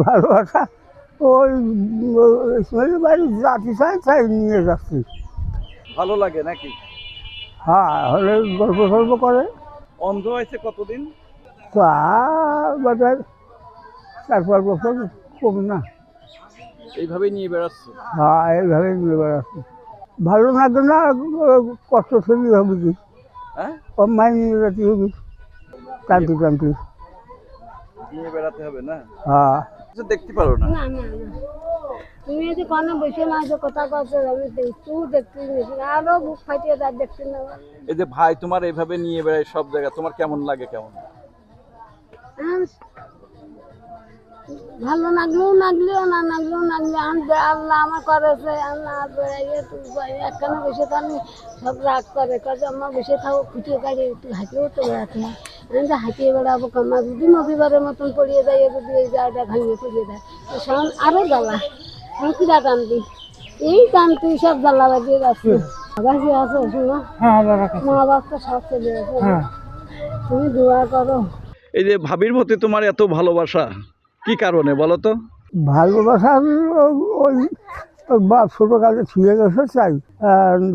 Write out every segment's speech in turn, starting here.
ভালোবাসা ওই ইসমাইল বাড়ি জাতি চাই তাই নিয়ে যাচ্ছি। ভালো লাগে নাকি? হ্যাঁ, হলে গল্প সল্প করে অন্ধ হয়েছে কতদিন? তা বোধ হয় 4-5 বছর, কম না। এইভাবেই নিয়ে বেড়াচ্ছে। হ্যাঁ, এইভাবে নিয়ে বেড়াচ্ছি। ভালো লাগে না, কষ্ট ফেলি হবে কি, হ্যাঁ, মাই নিয়ে যেতে হবে টানতে টানতে। নিয়ে বেড়াতে হবে না? হ্যাঁ, কিছু দেখতে পারো না? না না না, তুমি যদি কোনো বসে না যে কথা কথা আমি দেখতেও দেখতে নিয়েছি আরো বুক ফাটিয়ে তার দেখতে না এই যে ভাই তোমার এইভাবে নিয়ে বেড়ায় সব জায়গায়, তোমার কেমন লাগে? কেমন ভালো লাগলেও লাগলেও না লাগলেও লাগলে আল্লাহ আমার করেছে আল্লাহ বেড়াইয়ে তুই একখানে বসে তো আমি সব রাগ করে কাজে আমার বসে থাকো খুঁটিয়ে গাড়ি একটু হাঁটিয়েও তো বেড়াতে হয় আমি তো হাঁটিয়ে বেড়াবো কামা যদি নদীবারের মতন পড়িয়ে যায় যদি এই জায়গাটা ভাঙিয়ে পড়িয়ে দেয় তো সেখান আরও জ্বালা আমি কিরা টানতি এই টানতি সব জ্বালা বাজিয়ে যাচ্ছে বাসি আছে শোনো মা বাপ তো সব চলে গেছে তুমি দোয়া করো। এই যে ভাবির প্রতি তোমার এত ভালোবাসা কি কারণে বলো তো? ভালোবাসা ওই বাপ ছোটোকালে ছুঁয়ে গেছে চাই,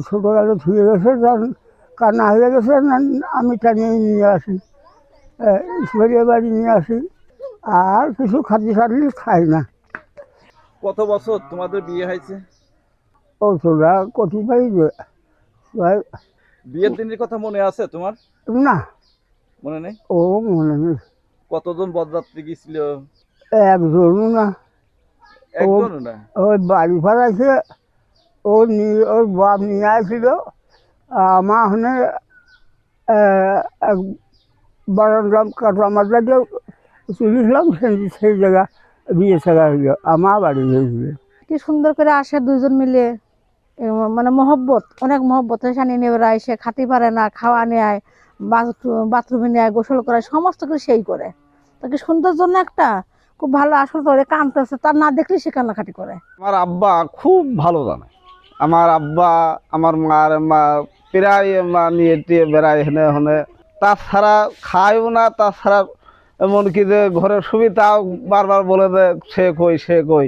ছোটোকালে ছুঁয়ে গেছে কান্না হয়ে গেছে আমি টানিয়ে নিয়ে আসি, ইসমাইলের বাড়ি নিয়ে আসি, আর কিছু খাদ্য সাথী খাই না। কত বছর তোমাদের বিয়ে হয়েছে? ও তোরা কতিপাই বিয়ের দিনের কথা মনে আছে তোমার? না, মনে নেই? ও মনে নেই। কতজন বরযাত্রী গিয়েছিল? একজনও না। একজনও না? ওই বাড়ি ভাড়াইছে, ওর বাপ নিয়ে আসছিল, আমার ওখানে এক বারান্দাম কাটা মাত্রা দিয়ে তুলেছিলাম, সেই জায়গা বিয়ে থাকা হইল, আমার বাড়ি হয়েছিল। কি সুন্দর করে আসে দুজন মিলে, মানে মহব্বত, অনেক মহব্বত সানি নিয়ে বেড়ায়, সে খাতে পারে না, খাওয়া নেয়, বাথরুমে নেয়, গোসল করায়, সমস্ত কিছু সেই করে। তাকে সুন্দর জন্য একটা খুব ভালো, আসল তো কাঁদতেছে, তার না দেখলে সে কান্নাকাটি করে। আমার আব্বা খুব ভালো জানে। আমার আব্বা আমার মার মা প্রায় মা নিয়ে টিয়ে বেড়ায় হেনে হনে, তাছাড়া খায়ও না, তাছাড়া এমনকি যে ঘরের সুবিধাও বারবার বলে যে সে কই,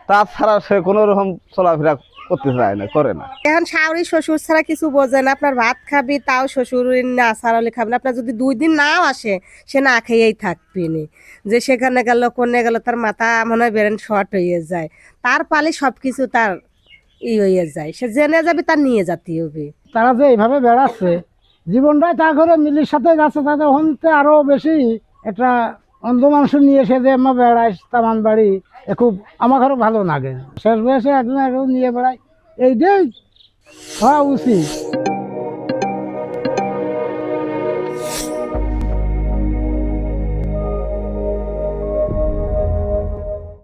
তাছাড়া সে কোনো রকম চলাফেরা করতে চায় না, করে না। এখন শাশুড়ি শ্বশুর ছাড়া কিছু বোঝে না। আপনার ভাত খাবি তাও শ্বশুর না ছাড়ালে খাবেন। আপনার যদি 2 দিন নাও আসে সে না খেয়েই থাকবি নি, যে সেখানে গেল কোনে গেল তার মাথা মনে হয় ব্রেন শর্ট হয়ে যায়, তার পালে সব কিছু তার হয়ে যায়, সে জেনে যাবে তার নিয়ে যেতে হবে। তারা যে এইভাবে বেড়াচ্ছে, জীবনটাই তার ঘরে মিলির সাথে যাচ্ছে, তাদের হতে আরো বেশি একটা অন্ধ মানুষ নিয়ে এসে যে আমার বেড়ায় তামান বাড়ি, খুব আমার ঘরে ভালো লাগে। শেষ বয়সে একজন নিয়ে বেড়ায়, এইটাই হওয়া উচিত।